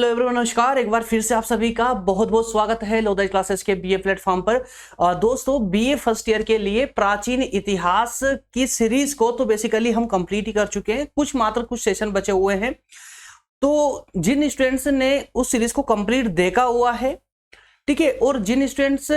Hello everyone, नमस्कार। एक बार फिर से आप सभी का बहुत बहुत स्वागत है लोधा क्लासेस के बीए प्लेटफॉर्म पर। दोस्तों, बीए फर्स्ट ईयर के लिए प्राचीन इतिहास की सीरीज को तो बेसिकली हम कंप्लीट ही कर चुके हैं। कुछ सेशन बचे हुए हैं। तो जिन स्टूडेंट्स ने उस सीरीज को कंप्लीट देखा हुआ है, ठीक है, और जिन स्टूडेंट्स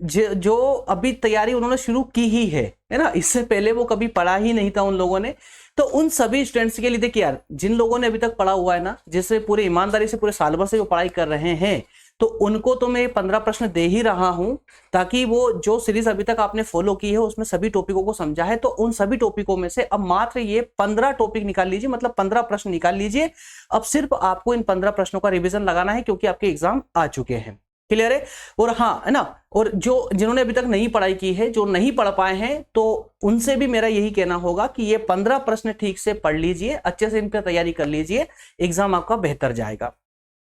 जो अभी तैयारी उन्होंने शुरू की ही है ना, इससे पहले वो कभी पढ़ा ही नहीं था उन लोगों ने, तो उन सभी स्टूडेंट्स के लिए देखिए यार, जिन लोगों ने अभी तक पढ़ा हुआ है ना, जिससे पूरी ईमानदारी से पूरे साल भर से जो पढ़ाई कर रहे हैं, तो उनको तो मैं 15 प्रश्न दे ही रहा हूं, ताकि वो जो सीरीज अभी तक आपने फॉलो की है उसमें सभी टॉपिकों को समझा है। तो उन सभी टॉपिकों में से अब मात्र ये 15 टॉपिक निकाल लीजिए, मतलब 15 प्रश्न निकाल लीजिए। अब सिर्फ आपको इन 15 प्रश्नों का रिविजन लगाना है, क्योंकि आपके एग्जाम आ चुके हैं। क्लियर है? और हाँ, है ना, और जिन्होंने अभी तक नहीं पढ़ाई की है, जो नहीं पढ़ पाए हैं, तो उनसे भी मेरा यही कहना होगा कि ये 15 प्रश्न ठीक से पढ़ लीजिए, अच्छे से इन पर तैयारी कर लीजिए, एग्जाम आपका बेहतर जाएगा।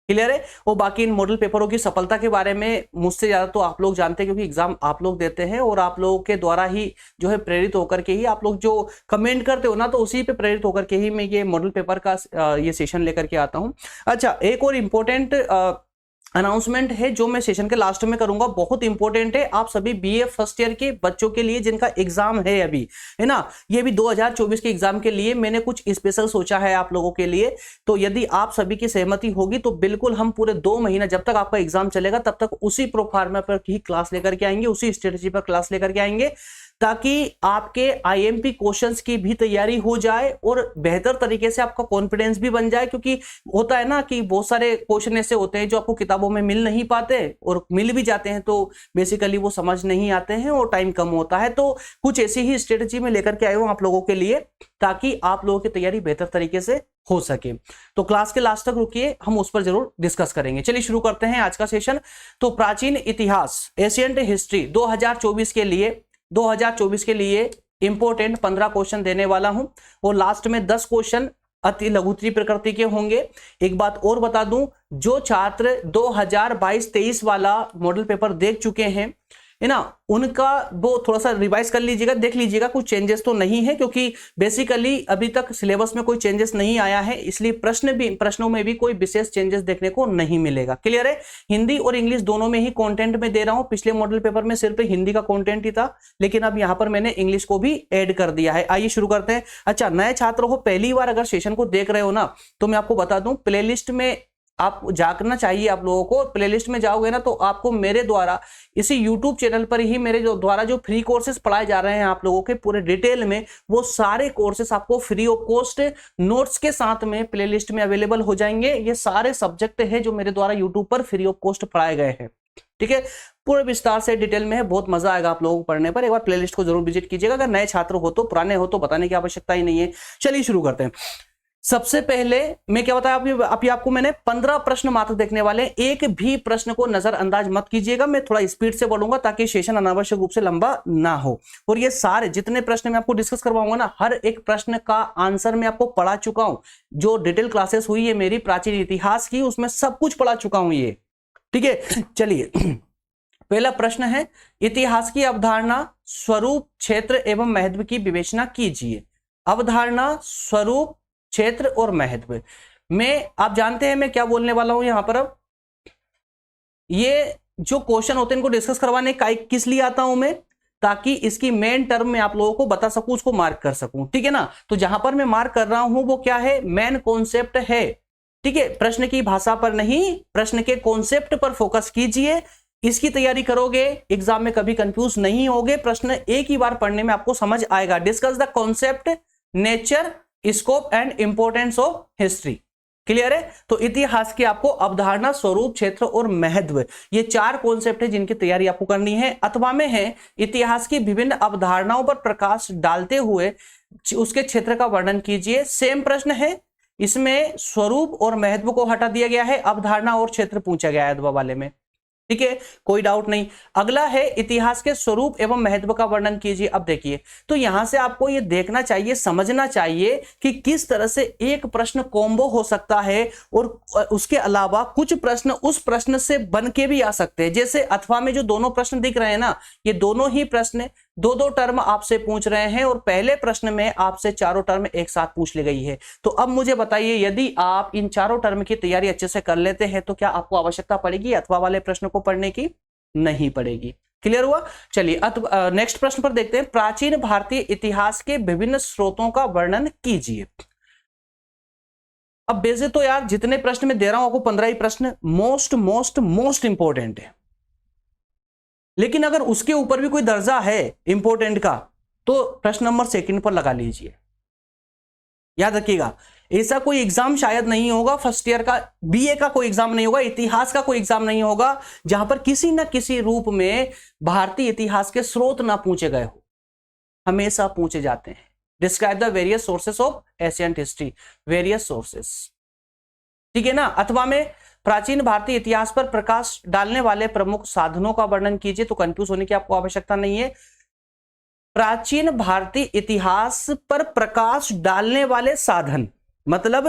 क्लियर है? और बाकी इन मॉडल पेपरों की सफलता के बारे में मुझसे ज्यादा तो आप लोग जानते हैं, क्योंकि एग्जाम आप लोग देते हैं और आप लोगों के द्वारा ही जो है प्रेरित होकर के ही आप लोग जो कमेंट करते हो ना, तो उसी पे प्रेरित होकर के ही मैं ये मॉडल पेपर का ये सेशन लेकर के आता हूं। अच्छा, एक और इम्पोर्टेंट अनाउंसमेंट है जो मैं सेशन के लास्ट में करूंगा, बहुत इंपॉर्टेंट है आप सभी बीए फर्स्ट ईयर के बच्चों के लिए जिनका एग्जाम है अभी, है ना, ये भी 2024 के एग्जाम के लिए मैंने कुछ स्पेशल सोचा है आप लोगों के लिए। तो यदि आप सभी की सहमति होगी तो बिल्कुल हम पूरे 2 महीना जब तक आपका एग्जाम चलेगा तब तक उसी प्रोफार्मा पर ही क्लास लेकर के आएंगे, उसी स्ट्रेटेजी पर क्लास लेकर के आएंगे, ताकि आपके आईएमपी क्वेश्चंस की भी तैयारी हो जाए और बेहतर तरीके से आपका कॉन्फिडेंस भी बन जाए। क्योंकि होता है ना कि बहुत सारे क्वेश्चन ऐसे होते हैं जो आपको किताबों में मिल नहीं पाते, और मिल भी जाते हैं तो बेसिकली वो समझ नहीं आते हैं और टाइम कम होता है। तो कुछ ऐसी ही स्ट्रेटेजी में लेकर के आए हूं आप लोगों के लिए, ताकि आप लोगों की तैयारी बेहतर तरीके से हो सके। तो क्लास के लास्ट तक रुकिए, हम उस पर जरूर डिस्कस करेंगे। चलिए शुरू करते हैं आज का सेशन। तो प्राचीन इतिहास, एशियंट हिस्ट्री 2024 के लिए इंपोर्टेंट 15 क्वेश्चन देने वाला हूं, और लास्ट में 10 क्वेश्चन अति लघुत्री प्रकृति के होंगे। एक बात और बता दूं, जो छात्र 2022-23 वाला मॉडल पेपर देख चुके हैं, है ना, उनका वो थोड़ा सा रिवाइज कर लीजिएगा, देख लीजिएगा कुछ चेंजेस तो नहीं है, क्योंकि बेसिकली अभी तक सिलेबस में कोई चेंजेस नहीं आया है, इसलिए प्रश्नों में भी कोई विशेष चेंजेस देखने को नहीं मिलेगा। क्लियर है? हिंदी और इंग्लिश दोनों में ही कंटेंट में दे रहा हूं। पिछले मॉडल पेपर में सिर्फ हिंदी का कंटेंट ही था, लेकिन अब यहां पर मैंने इंग्लिश को भी ऐड कर दिया है। आइए शुरू करते हैं। अच्छा, नए छात्र हो, पहली बार अगर सेशन को देख रहे हो ना, तो मैं आपको बता दूं, प्लेलिस्ट में आप जागना चाहिए आप लोगों को। प्लेलिस्ट में जाओगे ना तो आपको मेरे द्वारा इसी यूट्यूब चैनल पर ही मेरे द्वारा जो फ्री कोर्सेज पढ़ाए जा रहे हैं आप लोगों के पूरे डिटेल में, वो सारे कोर्सेज आपको फ्री ऑफ कॉस्ट नोट्स के साथ में प्लेलिस्ट में अवेलेबल हो जाएंगे। ये सारे सब्जेक्ट है जो मेरे द्वारा यूट्यूब पर फ्री ऑफ कॉस्ट पढ़ाए गए हैं। ठीक है, पूरे विस्तार से डिटेल में है, बहुत मजा आएगा आप लोगों को पढ़ने पर। एक बार प्लेलिस्ट को जरूर विजिट कीजिएगा। अगर नए छात्र हो तो, पुराने हो तो बताने की आवश्यकता ही नहीं है। चलिए शुरू करते हैं। सबसे पहले मैं क्या बताया आपको मैंने 15 प्रश्न मात्र देखने वाले हैं। एक भी प्रश्न को नजरअंदाज मत कीजिएगा। मैं थोड़ा स्पीड से बोलूंगा ताकि सेशन अनावश्यक रूप से लंबा ना हो। और ये सारे जितने प्रश्न मैं आपको डिस्कस करवाऊंगा ना, हर एक प्रश्न का आंसर मैं आपको पढ़ा चुका हूं। जो डिटेल क्लासेस हुई है मेरी प्राचीन इतिहास की, उसमें सब कुछ पढ़ा चुका हूं ये। ठीक है, चलिए पहला प्रश्न है, इतिहास की अवधारणा, स्वरूप, क्षेत्र एवं महत्व की विवेचना कीजिए। अवधारणा, स्वरूप, क्षेत्र और महत्व में आप जानते हैं मैं क्या बोलने वाला हूं यहां पर। अब ये जो क्वेश्चन होते हैं इनको डिस्कस करवाने किस लिए आता हूं मैं, ताकि इसकी मेन टर्म में आप लोगों को बता सकूं, उसको मार्क कर सकूं। ठीक है ना? तो जहां पर मैं मार्क कर रहा हूं वो क्या है, मेन कॉन्सेप्ट है। ठीक है, प्रश्न की भाषा पर नहीं, प्रश्न के कॉन्सेप्ट पर फोकस कीजिए। इसकी तैयारी करोगे, एग्जाम में कभी कंफ्यूज नहीं होगे। प्रश्न एक ही बार पढ़ने में आपको समझ आएगा। Discuss the concept, nature, scope and importance of history. Clear है? तो इतिहास की आपको अवधारणा, स्वरूप, क्षेत्र और महत्व, ये 4 कॉन्सेप्ट है जिनकी तैयारी आपको करनी है। अथवा में है, इतिहास की विभिन्न अवधारणाओं पर प्रकाश डालते हुए उसके क्षेत्र का वर्णन कीजिए। सेम प्रश्न है, इसमें स्वरूप और महत्व को हटा दिया गया है, अवधारणा और क्षेत्र पूछा गया है अथवा वाले में। ठीक है, कोई डाउट नहीं। अगला है, इतिहास के स्वरूप एवं महत्व का वर्णन कीजिए। अब देखिए, तो यहां से आपको ये देखना चाहिए, समझना चाहिए कि किस तरह से एक प्रश्न कॉम्बो हो सकता है, और उसके अलावा कुछ प्रश्न उस प्रश्न से बन के भी आ सकते हैं। जैसे अथवा में जो दोनों प्रश्न दिख रहे हैं ना, ये दोनों ही प्रश्न दो दो टर्म आपसे पूछ रहे हैं और पहले प्रश्न में आपसे चारों टर्म एक साथ पूछ ली गई है। तो अब मुझे बताइए, यदि आप इन चारों टर्म की तैयारी अच्छे से कर लेते हैं तो क्या आपको आवश्यकता पड़ेगी अथवा वाले प्रश्न को पढ़ने की? नहीं पड़ेगी। क्लियर हुआ? चलिए नेक्स्ट प्रश्न पर देखते हैं। प्राचीन भारतीय इतिहास के विभिन्न स्रोतों का वर्णन कीजिए। अब वैसे तो यार जितने प्रश्न मैं दे रहा हूं आपको 15 ही प्रश्न मोस्ट इंपॉर्टेंट है, लेकिन अगर उसके ऊपर भी कोई दर्जा है इंपॉर्टेंट का तो प्रश्न नंबर सेकंड पर लगा लीजिए। याद रखिएगा, ऐसा कोई एग्जाम शायद नहीं होगा, फर्स्ट ईयर का बीए का कोई एग्जाम नहीं होगा, इतिहास का कोई एग्जाम नहीं होगा जहां पर किसी ना किसी रूप में भारतीय इतिहास के स्रोत ना पूछे गए हो। हमेशा पूछे जाते हैं। Describe the various sources of ancient history, various sources, ठीक है ना। अथवा में प्राचीन भारतीय इतिहास पर प्रकाश डालने वाले प्रमुख साधनों का वर्णन कीजिए, तो कंफ्यूज होने की आपको आवश्यकता नहीं है। प्राचीन भारतीय इतिहास पर प्रकाश डालने वाले साधन मतलब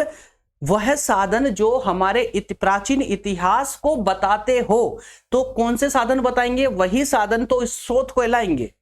वह साधन जो हमारे प्राचीन इतिहास को बताते हो। तो कौन से साधन बताएंगे? वही साधन तो इस स्रोत को कहलाएंगे।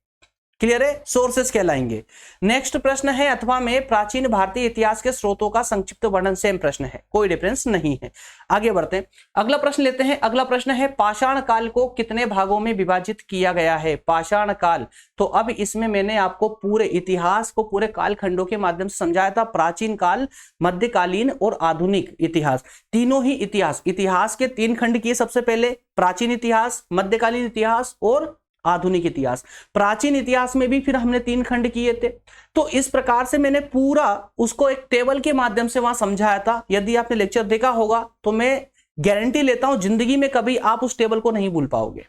क्लियर है? सोर्सेस कहलाएंगे। नेक्स्ट प्रश्न है, अथवा में प्राचीन भारतीय इतिहास के स्रोतों का संक्षिप्त वर्णन। सेम प्रश्न है, कोई डिफरेंस नहीं है। आगे बढ़ते हैं, अगला प्रश्न लेते हैं। अगला प्रश्न है, पाषाण काल को कितने भागों में विभाजित किया गया है? पाषाण काल, तो अब इसमें मैंने आपको पूरे इतिहास को पूरे कालखंडों के माध्यम से समझाया था। प्राचीन काल, मध्यकालीन और आधुनिक इतिहास, तीनों ही इतिहास के 3 खंड किए सबसे पहले, प्राचीन इतिहास, मध्यकालीन इतिहास और आधुनिक इतिहास। प्राचीन इतिहास में भी फिर हमने 3 खंड किए थे। तो इस प्रकार से मैंने पूरा उसको एक टेबल के माध्यम से वहां समझाया था। यदि आपने लेक्चर देखा होगा तो मैं गारंटी लेता हूं जिंदगी में कभी आप उस टेबल को नहीं भूल पाओगे।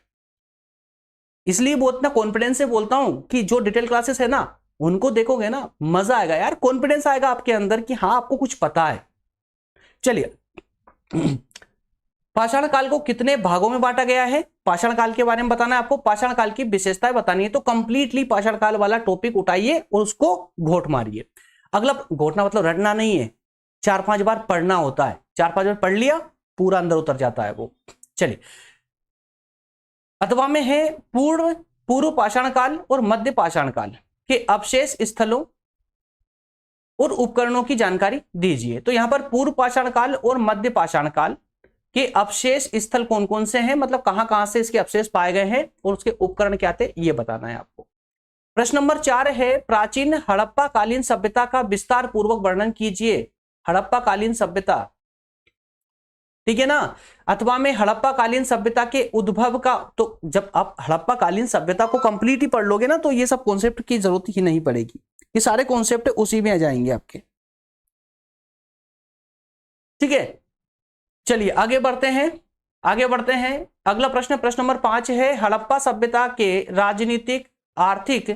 इसलिए बहुत इतना कॉन्फिडेंस से बोलता हूं कि जो डिटेल क्लासेस है ना उनको देखोगे ना मजा आएगा यार, कॉन्फिडेंस आएगा आपके अंदर कि हाँ आपको कुछ पता है। चलिए, पाषाण काल को कितने भागों में बांटा गया है? पाषाण काल के बारे में बताना है आपको, पाषाण काल की विशेषताएं बतानी है। तो कंप्लीटली पाषाण काल वाला टॉपिक उठाइए और उसको घोट मारिए। अगला, घोटना मतलब रटना नहीं है, 4-5 बार पढ़ना होता है। 4-5 बार पढ़ लिया पूरा अंदर उतर जाता है वो। चलिए, अथवा में है पूर्व पाषाण काल और मध्य पाषाण काल के अवशेष स्थलों और उपकरणों की जानकारी दीजिए। तो यहां पर पूर्व पाषाण काल और मध्य पाषाण काल के अवशेष स्थल कौन कौन से हैं, मतलब कहां कहां से इसके अवशेष पाए गए हैं और उसके उपकरण क्या थे, ये बताना है आपको। प्रश्न नंबर 4 है, प्राचीन हड़प्पा कालीन सभ्यता का विस्तार पूर्वक वर्णन कीजिए। हड़प्पा कालीन सभ्यता, ठीक है ना। अथवा में हड़प्पा कालीन सभ्यता के उद्भव का, तो जब आप हड़प्पा कालीन सभ्यता को कंप्लीट ही पढ़ लोगे ना तो ये सब कॉन्सेप्ट की जरूरत ही नहीं पड़ेगी, ये सारे कॉन्सेप्ट उसी में आ जाएंगे आपके। ठीक है, चलिए आगे बढ़ते हैं। अगला प्रश्न, प्रश्न नंबर 5 है, हड़प्पा सभ्यता के राजनीतिक, आर्थिक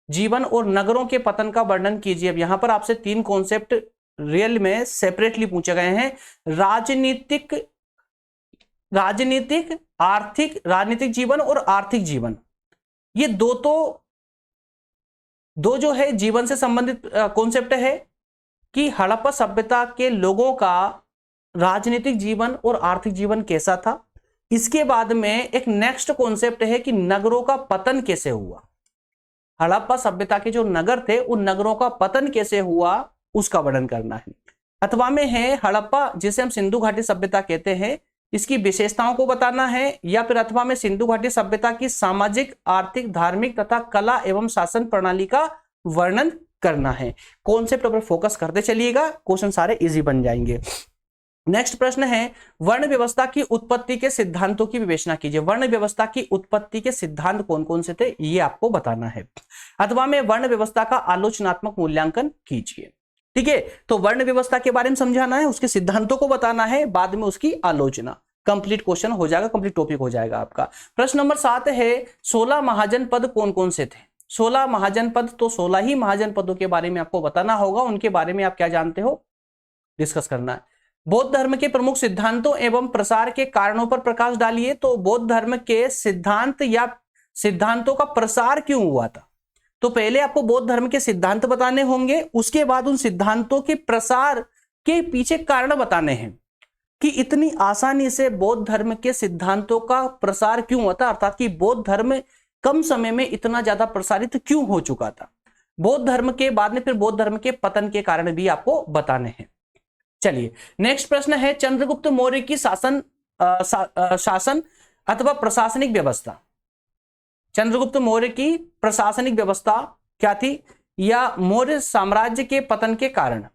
जीवन और नगरों के पतन का वर्णन कीजिए। अब यहां पर आपसे 3 कॉन्सेप्ट रियल में सेपरेटली पूछे गए हैं। राजनीतिक जीवन और आर्थिक जीवन, ये दो जो है जीवन से संबंधित कॉन्सेप्ट है कि हड़प्पा सभ्यता के लोगों का राजनीतिक जीवन और आर्थिक जीवन कैसा था। इसके बाद में एक नेक्स्ट कॉन्सेप्ट है कि नगरों का पतन कैसे हुआ। हड़प्पा सभ्यता के जो नगर थे उन नगरों का पतन कैसे हुआ उसका वर्णन करना है। अथवा में है हड़प्पा, जिसे हम सिंधु घाटी सभ्यता कहते हैं, इसकी विशेषताओं को बताना है। या फिर अथवा में सिंधु घाटी सभ्यता की सामाजिक, आर्थिक, धार्मिक तथा कला एवं शासन प्रणाली का वर्णन करना है। कॉन्सेप्ट पर फोकस करते चलिएगा, क्वेश्चन सारे इजी बन जाएंगे। नेक्स्ट प्रश्न है, वर्ण व्यवस्था की उत्पत्ति के सिद्धांतों की विवेचना कीजिए। वर्ण व्यवस्था की उत्पत्ति के सिद्धांत कौन कौन से थे ये आपको बताना है। अथवा में वर्ण व्यवस्था का आलोचनात्मक मूल्यांकन कीजिए। ठीक है, तो वर्ण व्यवस्था के बारे में समझाना है, उसके सिद्धांतों को बताना है, बाद में उसकी आलोचना। कंप्लीट क्वेश्चन हो जाएगा, कंप्लीट टॉपिक हो जाएगा आपका। प्रश्न नंबर 7 है, 16 महाजनपद कौन कौन से थे? 16 महाजनपद, तो 16 ही महाजनपदों के बारे में आपको बताना होगा। उनके बारे में आप क्या जानते हो डिस्कस करना है। बौद्ध धर्म के प्रमुख सिद्धांतों एवं प्रसार के कारणों पर प्रकाश डालिए। तो बौद्ध धर्म के सिद्धांत या सिद्धांतों का प्रसार क्यों हुआ था, तो पहले आपको बौद्ध धर्म के सिद्धांत बताने होंगे, उसके बाद उन सिद्धांतों के प्रसार के पीछे कारण बताने हैं कि इतनी आसानी से बौद्ध धर्म के सिद्धांतों का प्रसार क्यों हुआ था, अर्थात कि बौद्ध धर्म कम समय में इतना ज्यादा प्रसारित क्यों हो चुका था? बौद्ध धर्म के बाद में फिर बौद्ध धर्म के पतन के कारण भी आपको बताने हैं। चलिए नेक्स्ट प्रश्न है, चंद्रगुप्त मौर्य की शासन अथवा प्रशासनिक व्यवस्था, चंद्रगुप्त मौर्य की प्रशासनिक व्यवस्था क्या थी या मौर्य साम्राज्य के पतन के कारण?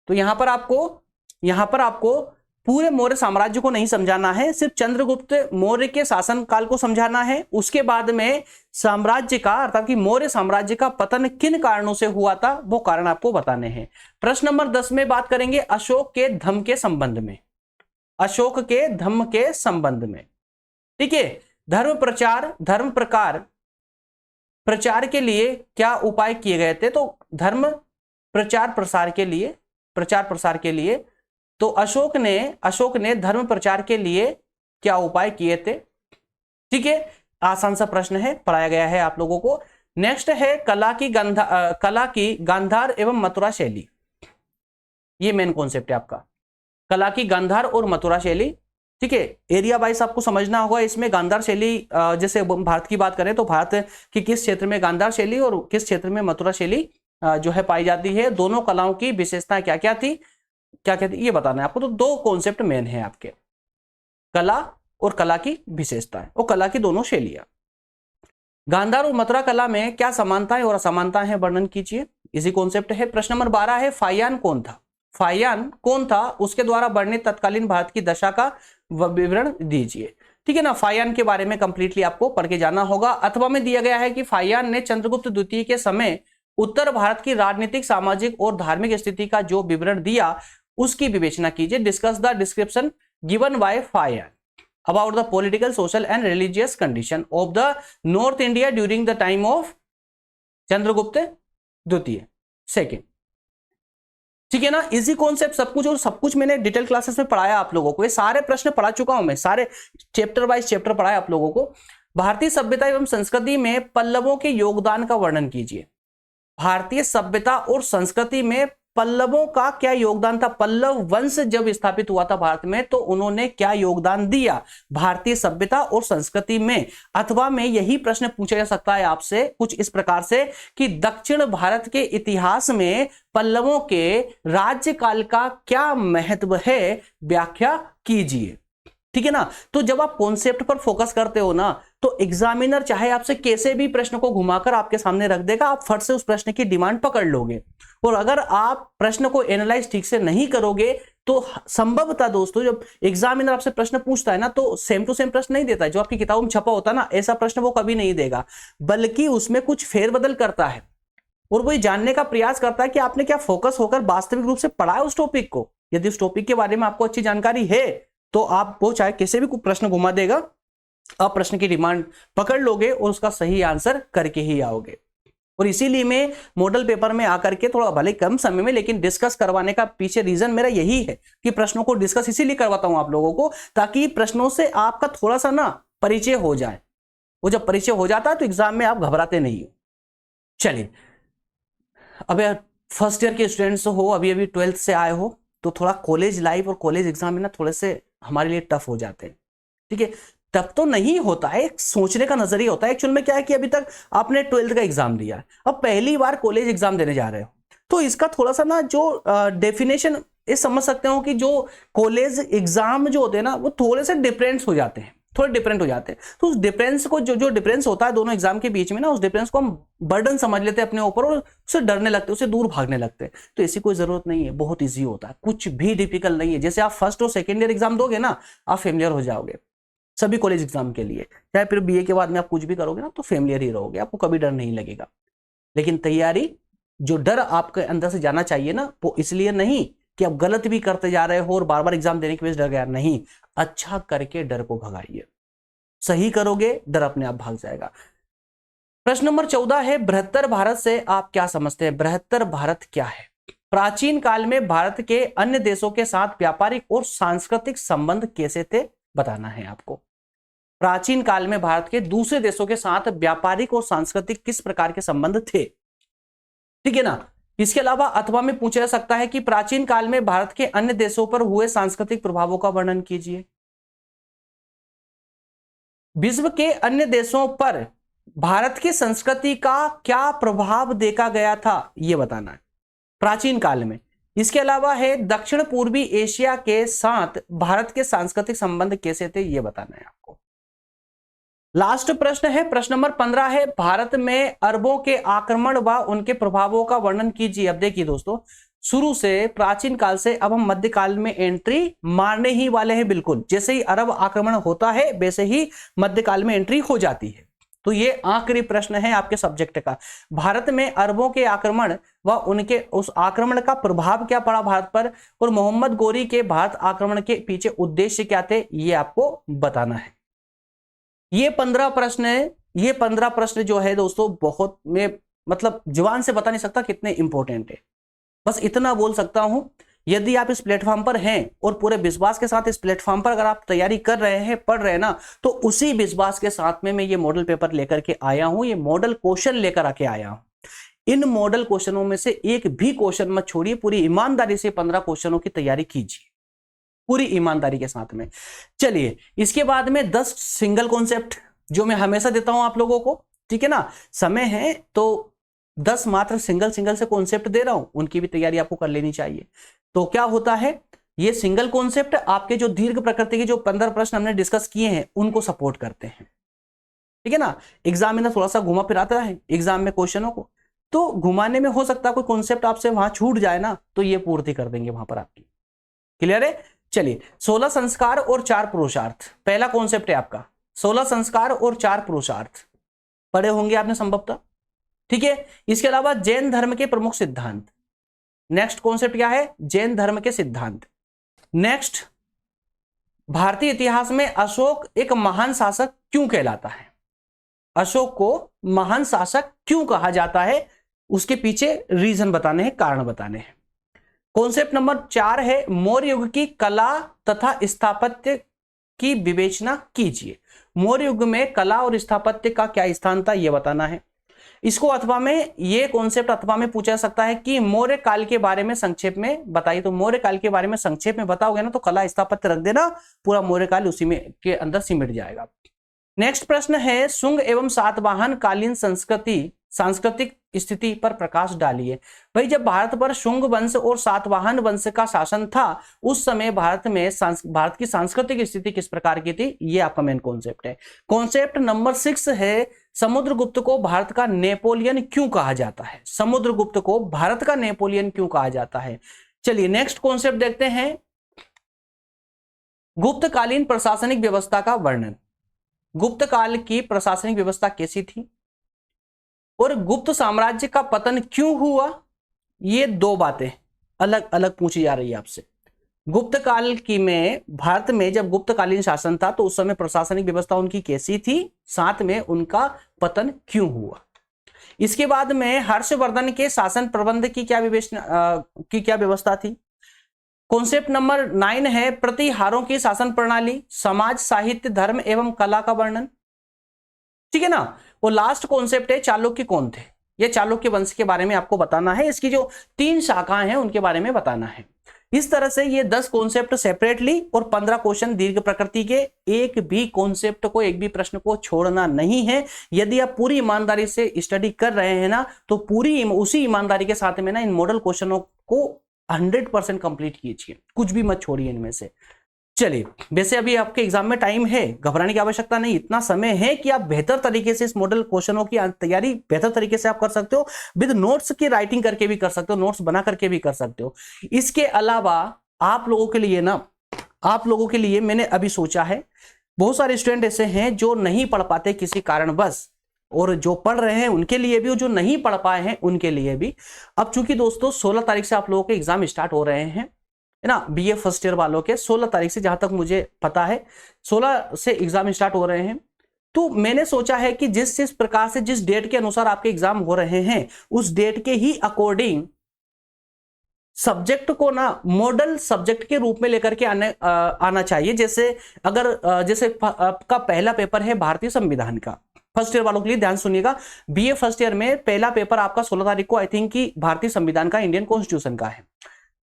तो यहां पर आपको पूरे मौर्य साम्राज्य को नहीं समझाना है, सिर्फ चंद्रगुप्त मौर्य के शासन काल को समझाना है। उसके बाद में साम्राज्य का अर्थात कि मौर्य साम्राज्य का पतन किन कारणों से हुआ था वो कारण आपको बताने हैं। प्रश्न नंबर 10 में बात करेंगे अशोक के धम्म के संबंध में, अशोक के धम्म के संबंध में। ठीक है, धर्म प्रचार के लिए क्या उपाय किए गए थे? तो धर्म प्रचार प्रसार के लिए तो अशोक ने धर्म प्रचार के लिए क्या उपाय किए थे? ठीक है, आसान सा प्रश्न है, पढ़ाया गया है आप लोगों को। नेक्स्ट है कला की गांधार एवं मथुरा शैली, ये मेन कॉन्सेप्ट है आपका, कला की गांधार और मथुरा शैली। ठीक है, एरिया वाइज आपको समझना होगा इसमें। गांधार शैली जैसे भारत की बात करें तो भारत के किस क्षेत्र में गांधार शैली और किस क्षेत्र में मथुरा शैली जो है पाई जाती है, दोनों कलाओं की विशेषताएं क्या क्या थी ये बताना है आपको। तो दो कॉन्सेप्ट मेन है आपके, कला और कला की विशेषताएं और कला की दोनों शैलियां। गांधार और मथुरा कला में क्या समानताएं और असमानताएं हैं, वर्णन कीजिए, इसी कॉन्सेप्ट है। प्रश्न नंबर 12 है फायान कौन था, उसके द्वारा वर्णित तत्कालीन भारत की दशा का विवरण दीजिए। ठीक है ना, फायान के बारे में कंप्लीटली आपको पढ़ के जाना होगा। अथवा में दिया गया है कि फायान ने चंद्रगुप्त द्वितीय के समय उत्तर भारत की राजनीतिक, सामाजिक और धार्मिक स्थिति का जो विवरण दिया उसकी विवेचना कीजिए। Discuss the description given by फायान about the political, social and religious condition of the north India during the time of Chandragupta द्वितीय सेकेंड। ठीक है ना, इजी कॉन्सेप्ट सब कुछ मैंने डिटेल क्लासेस में पढ़ाया आप लोगों को, ये सारे प्रश्न पढ़ा चुका हूं मैं, सारे चैप्टर वाइज चैप्टर पढ़ाया आप लोगों को। भारतीय सभ्यता एवं संस्कृति में पल्लवों के योगदान का वर्णन कीजिए। भारतीय सभ्यता और संस्कृति में पल्लवों का क्या योगदान था? पल्लव वंश जब स्थापित हुआ था भारत में तो उन्होंने क्या योगदान दिया भारतीय सभ्यता और संस्कृति में? अथवा में यही प्रश्न पूछा जा सकता है आपसे कुछ इस प्रकार से कि दक्षिण भारत के इतिहास में पल्लवों के राज्यकाल का क्या महत्व है, व्याख्या कीजिए। ठीक है ना, तो जब आप कॉन्सेप्ट पर फोकस करते हो ना तो एग्जामिनर चाहे आपसे कैसे भी प्रश्न को घुमाकर आपके सामने रख देगा, आप फट से उस प्रश्न की डिमांड पकड़ लोगे। और अगर आप प्रश्न को एनालाइज ठीक से नहीं करोगे तो संभवतः दोस्तों जब एग्जामिनर आपसे प्रश्न पूछता है ना तो सेम टू सेम प्रश्न नहीं देता है, जो आपकी किताबों में छपा होता है ना ऐसा प्रश्न वो कभी नहीं देगा, बल्कि उसमें कुछ फेरबदल करता है और वो जानने का प्रयास करता है कि आपने क्या फोकस होकर वास्तविक रूप से पढ़ा है उस टॉपिक को। यदि उस टॉपिक के बारे में आपको अच्छी जानकारी है तो आप वो चाहे कैसे भी प्रश्न घुमा देगा, आप प्रश्न की डिमांड पकड़ लोगे और उसका सही आंसर करके ही आओगे। और इसीलिए मैं मॉडल पेपर में आकर के थोड़ा भले कम समय में लेकिन डिस्कस करवाने का पीछे रीजन मेरा यही है कि प्रश्नों को डिस्कस इसीलिए करवाता हूं आप लोगों को ताकि प्रश्नों से आपका थोड़ा सा ना परिचय हो जाए। वो जब परिचय हो जाता है तो एग्जाम में आप घबराते नहीं हो। चलिए, अब फर्स्ट ईयर के स्टूडेंट्स हो, अभी अभी 12th से आए हो तो थोड़ा कॉलेज लाइफ और कॉलेज एग्जाम में ना थोड़े से हमारे लिए टफ हो जाते हैं। ठीक है, टफ तो नहीं होता है, एक सोचने का नजरिया होता है। एक्चुअल में क्या है कि अभी तक आपने 12th का एग्जाम दिया है, अब पहली बार कॉलेज एग्जाम देने जा रहे हो तो इसका थोड़ा सा ना जो डेफिनेशन ये समझ सकते हो कि जो कॉलेज एग्जाम जो होते हैं ना वो थोड़े से डिफरेंस हो जाते हैं, थोड़े डिफरेंट हो जाते हैं। तो उस डिफरेंस को जो डिफरेंस होता है दोनों एग्जाम के बीच में ना, उस डिफरेंस को हम बर्डन समझ लेते हैं अपने ऊपर और उससे डरने लगते हैं, उससे दूर भागने लगते हैं। तो ऐसी कोई जरूरत नहीं है, बहुत ईजी होता है, कुछ भी डिफिकल्ट नहीं है। जैसे आप फर्स्ट और सेकेंड ईयर एग्जाम दोगे ना आप फेमिलियर हो जाओगे सभी कॉलेज एग्जाम के लिए, चाहे फिर बीए के बाद में आप कुछ भी करोगे ना तो फेमिलियर ही रहोगे, आपको कभी डर नहीं लगेगा। लेकिन तैयारी जो डर आपके अंदर से जाना चाहिए ना वो इसलिए नहीं कि आप गलत भी करते जा रहे हो और बार बार एग्जाम देने की वजह से डर गया, नहीं, अच्छा करके डर को भगाइए, सही करोगे डर अपने आप भाग जाएगा। प्रश्न नंबर 14 है बृहत्तर भारत से आप क्या समझते हैं? बृहत्तर भारत क्या है? प्राचीन काल में भारत के अन्य देशों के साथ व्यापारिक और सांस्कृतिक संबंध कैसे थे, बताना है आपको। प्राचीन काल में भारत के दूसरे देशों के साथ व्यापारिक और सांस्कृतिक किस प्रकार के संबंध थे? ठीक है ना, इसके अलावा अथवा में पूछा जा सकता है कि प्राचीन काल में भारत के अन्य देशों पर हुए सांस्कृतिक प्रभावों का वर्णन कीजिए। विश्व के अन्य देशों पर भारत की संस्कृति का क्या प्रभाव देखा गया था, यह बताना है प्राचीन काल में। इसके अलावा है दक्षिण पूर्वी एशिया के साथ भारत के सांस्कृतिक संबंध कैसे थे, यह बताना है आपको। लास्ट प्रश्न है, प्रश्न नंबर 15 है, भारत में अरबों के आक्रमण व उनके प्रभावों का वर्णन कीजिए। अब देखिए दोस्तों, शुरू से प्राचीन काल से अब हम मध्यकाल में एंट्री मारने ही वाले हैं। बिल्कुल जैसे ही अरब आक्रमण होता है वैसे ही मध्यकाल में एंट्री हो जाती है। तो ये आखिरी प्रश्न है आपके सब्जेक्ट का, भारत में अरबों के आक्रमण व उनके उस आक्रमण का प्रभाव क्या पड़ा भारत पर, और मोहम्मद गोरी के भारत आक्रमण के पीछे उद्देश्य क्या थे, ये आपको बताना है। ये 15 प्रश्न है, ये 15 प्रश्न जो है दोस्तों बहुत में मतलब जुबान से बता नहीं सकता कितने इंपॉर्टेंट है। बस इतना बोल सकता हूं, यदि आप इस प्लेटफॉर्म पर हैं और पूरे विश्वास के साथ इस प्लेटफॉर्म पर अगर आप तैयारी कर रहे हैं, पढ़ रहे हैं ना, तो उसी विश्वास के साथ में मैं ये मॉडल पेपर लेकर के आया हूं, ये मॉडल क्वेश्चन लेकर आके आया हूं। इन मॉडल क्वेश्चनों में से एक भी क्वेश्चन मत छोड़िए, पूरी ईमानदारी से 15 क्वेश्चनों की तैयारी कीजिए पूरी ईमानदारी के साथ में। चलिए, इसके बाद में 10 सिंगल कॉन्सेप्ट जो मैं हमेशा देता हूं आप लोगों को, ठीक है ना, समय है तो 10 मात्र सिंगल से कॉन्सेप्ट दे रहा हूं, उनकी भी तैयारी आपको कर लेनी चाहिए। तो क्या होता है, ये सिंगल कॉन्सेप्ट आपके जो दीर्घ प्रकृति के जो 15 प्रश्न हमने डिस्कस किए हैं उनको सपोर्ट करते हैं, ठीक है ना। एग्जाम में ना थोड़ा सा घुमा फिराता है एग्जाम में क्वेश्चनों को, तो घुमाने में हो सकता है कोई कॉन्सेप्ट आपसे वहां छूट जाए ना, तो ये पूर्ति कर देंगे वहां पर आपकी। क्लियर है। चलिए, 16 संस्कार और 4 पुरुषार्थ पहला कॉन्सेप्ट है आपका। 16 संस्कार और 4 पुरुषार्थ पढ़े होंगे आपने संभवतः, ठीक है। इसके अलावा जैन धर्म के प्रमुख सिद्धांत, नेक्स्ट कॉन्सेप्ट क्या है, जैन धर्म के सिद्धांत। नेक्स्ट, भारतीय इतिहास में अशोक एक महान शासक क्यों कहलाता है, अशोक को महान शासक क्यों कहा जाता है, उसके पीछे रीजन बताने हैं, कारण बताने हैं। कॉन्सेप्ट नंबर 4 है, मौर्य युग की कला तथा स्थापत्य की विवेचना कीजिए। मौर्य युग में कला और स्थापत्य का क्या स्थान था, यह बताना है। इसको अथवा में, ये कॉन्सेप्ट अथवा में पूछा जा सकता है कि मौर्य काल के बारे में संक्षेप में बताइए। तो मौर्य काल के बारे में संक्षेप में बताओगे ना, तो कला स्थापत्य रख देना, पूरा मौर्य काल उसी में के अंदर सिमट जाएगा। नेक्स्ट प्रश्न है, शुंग एवं सातवाहन कालीन सांस्कृतिक स्थिति पर प्रकाश डालिए। भाई, जब भारत पर शुंग वंश और सातवाहन वंश का शासन था, उस समय भारत की सांस्कृतिक स्थिति किस प्रकार की थी, ये आपका मेन कॉन्सेप्ट है। कॉन्सेप्ट नंबर 6 है, समुद्रगुप्त को भारत का नेपोलियन क्यों कहा जाता है, समुद्रगुप्त को भारत का नेपोलियन क्यों कहा जाता है। चलिए, नेक्स्ट कॉन्सेप्ट देखते हैं, गुप्तकालीन प्रशासनिक व्यवस्था का वर्णन। गुप्त काल की प्रशासनिक व्यवस्था कैसी थी और गुप्त साम्राज्य का पतन क्यों हुआ, ये 2 बातें अलग अलग पूछी जा रही है आपसे। गुप्त काल की में भारत में जब गुप्तकालीन शासन था तो उस समय प्रशासनिक व्यवस्था उनकी कैसी थी, साथ में उनका पतन क्यों हुआ। इसके बाद में हर्षवर्धन के शासन प्रबंध की क्या व्यवस्था थी। कॉन्सेप्ट नंबर 9 है, प्रतिहारों की शासन प्रणाली, समाज, साहित्य, धर्म एवं कला का वर्णन, ठीक है ना। और लास्ट कॉन्सेप्ट है, चालुक्य कौन थे, ये चालुक्य वंश के बारे में आपको बताना है, इसकी जो 3 शाखाएं हैं उनके बारे में बताना है। इस तरह से ये 10 कॉन्सेप्ट सेपरेटली और 15 क्वेश्चन दीर्घ प्रकृति के, एक भी कॉन्सेप्ट को, एक भी प्रश्न को छोड़ना नहीं है। यदि आप पूरी ईमानदारी से स्टडी कर रहे हैं ना, तो पूरी उसी ईमानदारी के साथ में ना इन मॉडल क्वेश्चनों को 100% कंप्लीट कीजिए, कुछ भी मत छोड़िए इनमें से। चलिए, वैसे अभी आपके एग्जाम में टाइम है, घबराने की आवश्यकता नहीं, इतना समय है कि आप बेहतर तरीके से इस मॉडल क्वेश्चनों की तैयारी बेहतर तरीके से आप कर सकते हो, विद नोट्स की राइटिंग करके भी कर सकते हो, नोट्स बना करके भी कर सकते हो। इसके अलावा आप लोगों के लिए मैंने अभी सोचा है, बहुत सारे स्टूडेंट ऐसे हैं जो नहीं पढ़ पाते किसी कारणवश, और जो पढ़ रहे हैं उनके लिए भी, और जो नहीं पढ़ पाए हैं उनके लिए भी। अब चूंकि दोस्तों 16 तारीख से आप लोगों के एग्जाम स्टार्ट हो रहे हैं, है ना, बीए फर्स्ट ईयर वालों के 16 तारीख से, जहां तक मुझे पता है 16 से एग्जाम स्टार्ट हो रहे हैं। तो मैंने सोचा है कि जिस प्रकार से, जिस डेट के अनुसार आपके एग्जाम हो रहे हैं, उस डेट के ही अकॉर्डिंग सब्जेक्ट को ना मॉडल सब्जेक्ट के रूप में लेकर के आना चाहिए। जैसे आपका पहला पेपर है भारतीय संविधान का, फर्स्ट ईयर वालों के लिए ध्यान सुनिएगा, बीए फर्स्ट ईयर में पहला पेपर आपका 16 तारीख को आई थिंक कि भारतीय संविधान का, इंडियन कॉन्स्टिट्यूशन का है।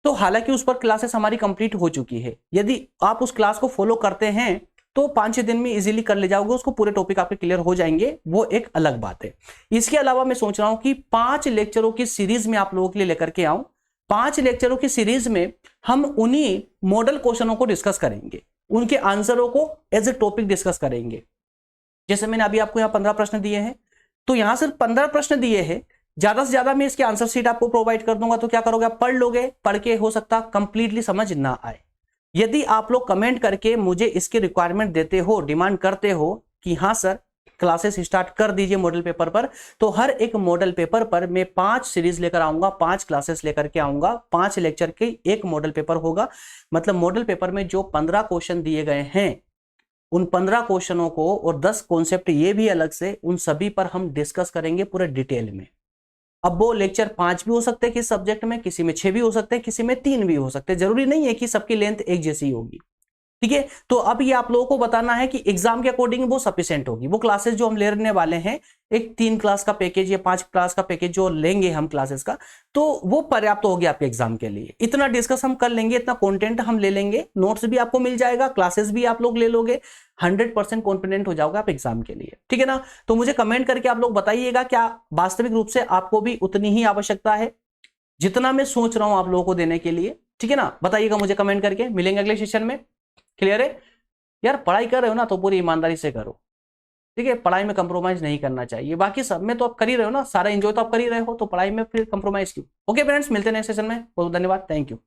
तो हालांकि उस पर क्लासेस हमारी कंप्लीट हो चुकी है, यदि आप उस क्लास को फॉलो करते हैं तो 5-6 दिन में इजीली कर ले जाओगे उसको, पूरे टॉपिक आपके क्लियर हो जाएंगे, वो एक अलग बात है। इसके अलावा मैं सोच रहा हूं कि 5 लेक्चरों की सीरीज में आप लोगों के लिए लेकर के आऊं। 5 लेक्चरों की सीरीज में हम उन्हीं मॉडल क्वेश्चनों को डिस्कस करेंगे, उनके आंसरों को एज ए टॉपिक डिस्कस करेंगे। जैसे मैंने अभी आपको यहाँ 15 प्रश्न दिए हैं, तो यहां सिर्फ 15 प्रश्न दिए हैं, ज्यादा से ज्यादा मैं इसकी आंसर शीट आपको प्रोवाइड कर दूंगा, तो क्या करोगे आप पढ़ लोगे, पढ़ के हो सकता कंप्लीटली समझ ना आए। यदि आप लोग कमेंट करके मुझे इसकी रिक्वायरमेंट देते हो, डिमांड करते हो कि हाँ सर क्लासेस स्टार्ट कर दीजिए मॉडल पेपर पर, तो हर एक मॉडल पेपर पर मैं 5 सीरीज लेकर आऊंगा, 5 क्लासेस लेकर के आऊंगा, 5 लेक्चर के एक मॉडल पेपर होगा। मतलब मॉडल पेपर में जो 15 क्वेश्चन दिए गए हैं, उन 15 क्वेश्चनों को और 10 कॉन्सेप्ट ये भी अलग से, उन सभी पर हम डिस्कस करेंगे पूरे डिटेल में। अब वो लेक्चर 5 भी हो सकते हैं किस सब्जेक्ट में, किसी में 6 भी हो सकते हैं, किसी में 3 भी हो सकते हैं, जरूरी नहीं है कि सबकी लेंथ एक जैसी होगी। ठीक है, तो अब ये आप लोगों को बताना है कि एग्जाम के अकॉर्डिंग वो सफिशिएंट होगी। वो क्लासेस जो हम लेने वाले हैं, एक 3 क्लास का पैकेज या 5 क्लास का पैकेज जो लेंगे हम क्लासेस का, तो वो पर्याप्त होगी आपके एग्जाम के लिए। इतना डिस्कस हम कर लेंगे, इतना कंटेंट हम ले लेंगे, नोट्स भी आपको मिल जाएगा, क्लासेस भी आप लोग ले लोगे, 100% कॉन्फिडेंट हो जाओगे आप एग्जाम के लिए। ठीक है ना, तो मुझे कमेंट करके आप लोग बताइएगा क्या वास्तविक रूप से आपको भी उतनी ही आवश्यकता है जितना मैं सोच रहा हूं आप लोगों को देने के लिए। ठीक है ना, बताइएगा मुझे कमेंट करके। मिलेंगे अगले सेशन में। क्लियर है यार, पढ़ाई कर रहे हो ना तो पूरी ईमानदारी से करो। ठीक है, पढ़ाई में कंप्रोमाइज नहीं करना चाहिए, बाकी सब में तो आप कर ही रहे हो ना, सारा एंजॉय तो आप कर ही रहे हो, तो पढ़ाई में फिर कंप्रोमाइज क्यों। ओके फ्रेंड्स, मिलते हैं नेक्स्ट सेशन में। बहुत धन्यवाद, थैंक यू।